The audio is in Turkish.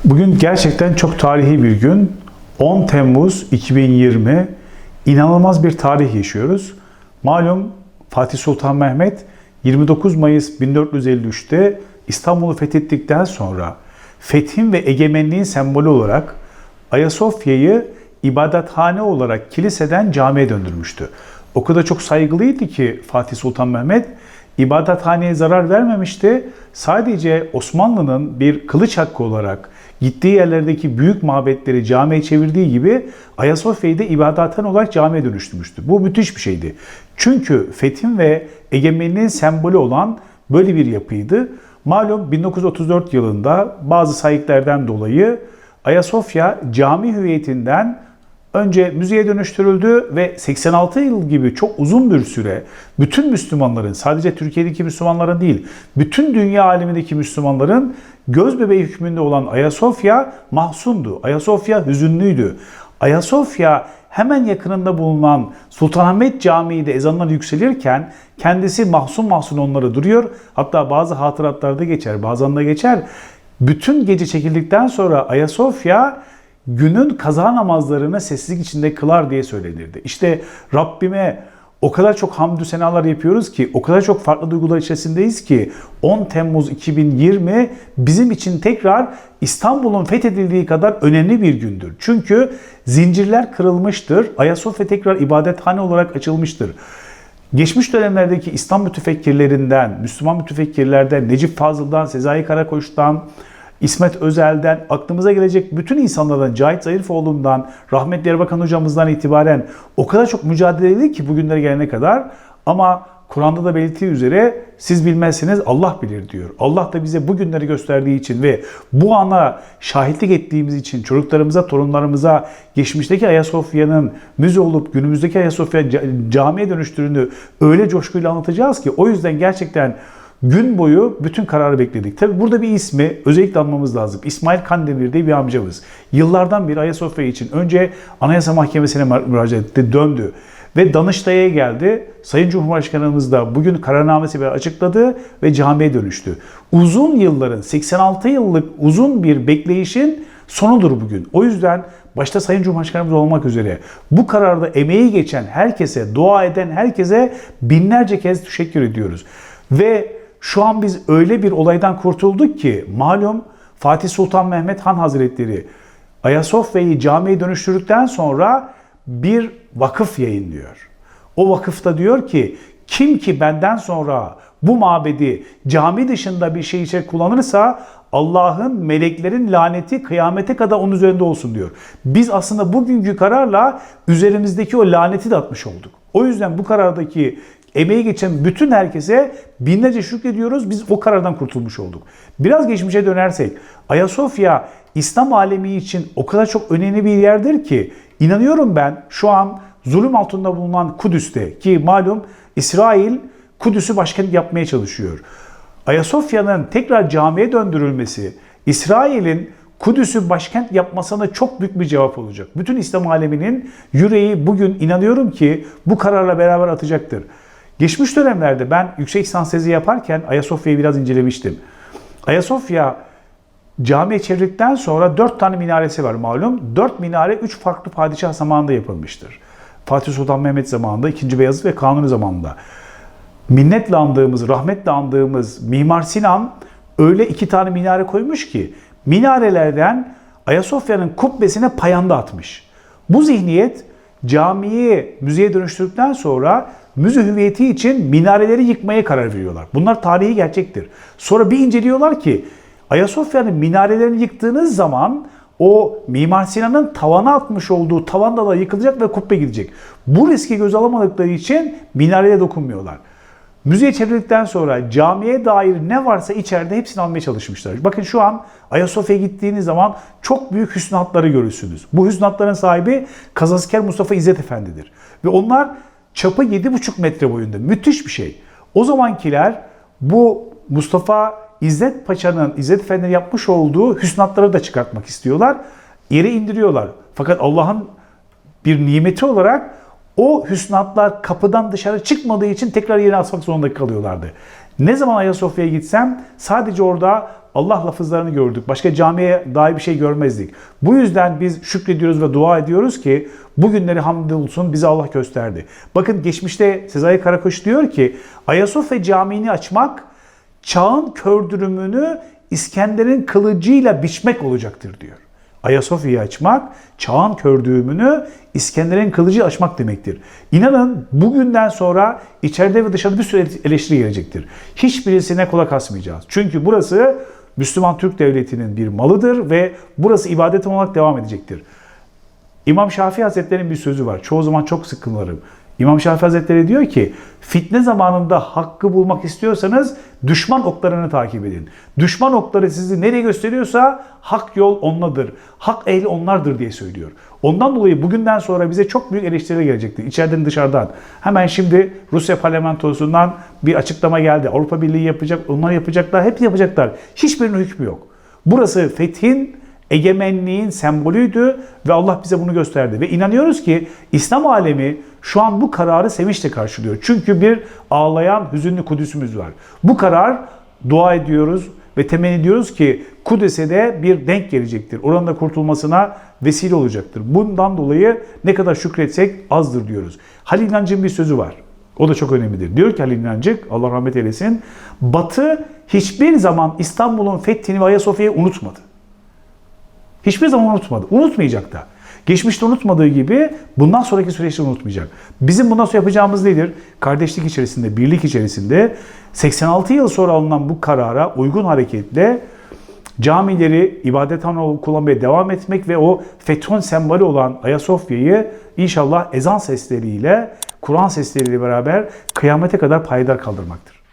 Bugün gerçekten çok tarihi bir gün. 10 Temmuz 2020. İnanılmaz bir tarih yaşıyoruz. Malum Fatih Sultan Mehmet 29 Mayıs 1453'te İstanbul'u fethettikten sonra fethin ve egemenliğin sembolü olarak Ayasofya'yı ibadethane olarak kiliseden camiye döndürmüştü. O kadar çok saygılıydı ki Fatih Sultan Mehmet ibadethaneye zarar vermemişti. Sadece Osmanlı'nın bir kılıç hakkı olarak gittiği yerlerdeki büyük mabetleri camiye çevirdiği gibi Ayasofya'yı da ibadethane olarak camiye dönüştürmüştü. Bu müthiş bir şeydi. Çünkü fethin ve egemenliğin sembolü olan böyle bir yapıydı. Malum 1934 yılında bazı sayıklardan dolayı Ayasofya cami hüviyetinden önce müzeye dönüştürüldü ve 86 yıl gibi çok uzun bir süre bütün Müslümanların, sadece Türkiye'deki Müslümanların değil, bütün dünya alemindeki Müslümanların göz bebeği hükmünde olan Ayasofya mahzundu. Ayasofya hüzünlüydü. Ayasofya hemen yakınında bulunan Sultanahmet Camii de ezanlar yükselirken kendisi mahzun mahzun onları duruyor. Hatta bazı hatıratlarda geçer, bazen de geçer. Bütün gece çekildikten sonra Ayasofya günün kaza namazlarını sessizlik içinde kılar diye söylenirdi. İşte Rabbime o kadar çok hamdü senalar yapıyoruz ki, o kadar çok farklı duygular içerisindeyiz ki 10 Temmuz 2020 bizim için tekrar İstanbul'un fethedildiği kadar önemli bir gündür. Çünkü zincirler kırılmıştır, Ayasofya tekrar ibadethane olarak açılmıştır. Geçmiş dönemlerdeki İslam mütefekkirlerinden, Müslüman mütefekkirlerden, Necip Fazıl'dan, Sezai Karakoç'tan, İsmet Özel'den, aklımıza gelecek bütün insanlardan, Cahit Zarifoğlu'ndan, rahmetli Erbakan hocamızdan itibaren o kadar çok mücadele edildi ki bugünlere gelene kadar. Ama Kur'an'da da belirttiği üzere siz bilmezsiniz Allah bilir diyor. Allah da bize bu günleri gösterdiği için ve bu ana şahitlik ettiğimiz için çocuklarımıza, torunlarımıza geçmişteki Ayasofya'nın müze olup günümüzdeki Ayasofya camiye dönüştüğünü öyle coşkuyla anlatacağız ki o yüzden gerçekten gün boyu bütün kararı bekledik. Tabi burada bir ismi özellikle anmamız lazım. İsmail Kandemir diye bir amcamız. Yıllardan beri Ayasofya için önce Anayasa Mahkemesi'ne müracaat etti, döndü. Ve Danıştay'a geldi. Sayın Cumhurbaşkanımız da bugün kararnamesi açıkladı ve camiye dönüştü. Uzun yılların, 86 yıllık uzun bir bekleyişin sonudur bugün. O yüzden başta Sayın Cumhurbaşkanımız olmak üzere bu kararda emeği geçen herkese, dua eden herkese binlerce kez teşekkür ediyoruz. Ve şu an biz öyle bir olaydan kurtulduk ki malum Fatih Sultan Mehmet Han Hazretleri Ayasofya'yı camiye dönüştürdükten sonra bir vakıf yayınlıyor. O vakıfta diyor ki kim ki benden sonra bu mabedi cami dışında bir şey için kullanırsa Allah'ın, meleklerin laneti kıyamete kadar onun üzerinde olsun diyor. Biz aslında bugünkü kararla üzerimizdeki o laneti de atmış olduk. O yüzden bu karardaki emeği geçen bütün herkese binlerce şükrediyoruz. Biz o karardan kurtulmuş olduk. Biraz geçmişe dönersek, Ayasofya İslam alemi için o kadar çok önemli bir yerdir ki inanıyorum ben şu an zulüm altında bulunan Kudüs'te ki malum İsrail Kudüs'ü başkent yapmaya çalışıyor. Ayasofya'nın tekrar camiye döndürülmesi, İsrail'in Kudüs'ü başkent yapmasına çok büyük bir cevap olacak. Bütün İslam aleminin yüreği bugün inanıyorum ki bu kararla beraber atacaktır. Geçmiş dönemlerde ben yüksek lisans tezi yaparken Ayasofya'yı biraz incelemiştim. Ayasofya camiye çevirdikten sonra 4 tane minaresi var malum. 4 minare 3 farklı padişah zamanında yapılmıştır. Fatih Sultan Mehmet zamanında, 2. Beyazıt ve Kanuni zamanında. Minnetle andığımız, rahmetle andığımız Mimar Sinan öyle 2 tane minare koymuş ki minarelerden Ayasofya'nın kubbesine payanda atmış. Bu zihniyet camiyi müzeye dönüştürdükten sonra müze hüviyeti için minareleri yıkmaya karar veriyorlar. Bunlar tarihi gerçektir. Sonra bir inceliyorlar ki Ayasofya'nın minarelerini yıktığınız zaman o Mimar Sinan'ın tavana atmış olduğu tavanda da yıkılacak ve kubbe gidecek. Bu riski göze alamadıkları için minareye dokunmuyorlar. Müzeye çevirdikten sonra camiye dair ne varsa içeride hepsini almaya çalışmışlar. Bakın şu an Ayasofya'ya gittiğiniz zaman çok büyük hüsnatları görürsünüz. Bu hüsnatların sahibi Kazasker Mustafa İzzet Efendi'dir. Ve onlar çapı 7,5 metre boyunda. Müthiş bir şey. O zamankiler bu Mustafa İzzet Paşa'nın, İzzet Efendi'nin yapmış olduğu hüsnatları da çıkartmak istiyorlar. Yere indiriyorlar. Fakat Allah'ın bir nimeti olarak o hüsnatlar kapıdan dışarı çıkmadığı için tekrar yerine asmak zorunda kalıyorlardı. Ne zaman Ayasofya'ya gitsem sadece orada Allah lafızlarını gördük. Başka camiye dair bir şey görmezdik. Bu yüzden biz şükrediyoruz ve dua ediyoruz ki bugünleri hamdolsun bize Allah gösterdi. Bakın geçmişte Sezai Karakoç diyor ki Ayasofya Camii'ni açmak çağın kördürümünü İskender'in kılıcıyla biçmek olacaktır diyor. Ayasofya'yı açmak, çağın kördüğümünü İskender'in kılıcı açmak demektir. İnanın bugünden sonra içeride ve dışarıda bir sürü eleştiri gelecektir. Hiçbirisine kulak asmayacağız. Çünkü burası Müslüman Türk Devleti'nin bir malıdır ve burası ibadet olarak devam edecektir. İmam Şafii Hazretleri'nin bir sözü var. Çoğu zaman çok sıkılırım. İmam Şafii Hazretleri diyor ki, fitne zamanında hakkı bulmak istiyorsanız düşman oklarını takip edin. Düşman okları sizi nereye gösteriyorsa hak yol onladır. Hak ehli onlardır diye söylüyor. Ondan dolayı bugünden sonra bize çok büyük eleştiriler gelecektir. İçeriden dışarıdan. Hemen şimdi Rusya parlamentosundan bir açıklama geldi. Avrupa Birliği yapacak, onlar yapacaklar, hep yapacaklar. Hiçbirinin hükmü yok. Burası fethin, egemenliğin sembolüydü ve Allah bize bunu gösterdi. Ve inanıyoruz ki İslam alemi şu an bu kararı sevinçle karşılıyor. Çünkü bir ağlayan, hüzünlü Kudüs'ümüz var. Bu karar, dua ediyoruz ve temenni ediyoruz ki Kudüs'e de bir denk gelecektir. Oranın da kurtulmasına vesile olacaktır. Bundan dolayı ne kadar şükretsek azdır diyoruz. Halil İnancık'ın bir sözü var. O da çok önemlidir. Diyor ki Halil İnancık, Allah rahmet eylesin, Batı hiçbir zaman İstanbul'un fethini ve Ayasofya'yı unutmadı. Hiçbir zaman unutmadı. Unutmayacak da. Geçmişte unutmadığı gibi bundan sonraki süreçte unutmayacak. Bizim bundan sonra yapacağımız nedir? Kardeşlik içerisinde, birlik içerisinde 86 yıl sonra alınan bu karara uygun hareketle camileri ibadethane olarak kullanmaya devam etmek ve o fethün sembolü olan Ayasofya'yı inşallah ezan sesleriyle, Kur'an sesleriyle beraber kıyamete kadar payidar kaldırmaktır.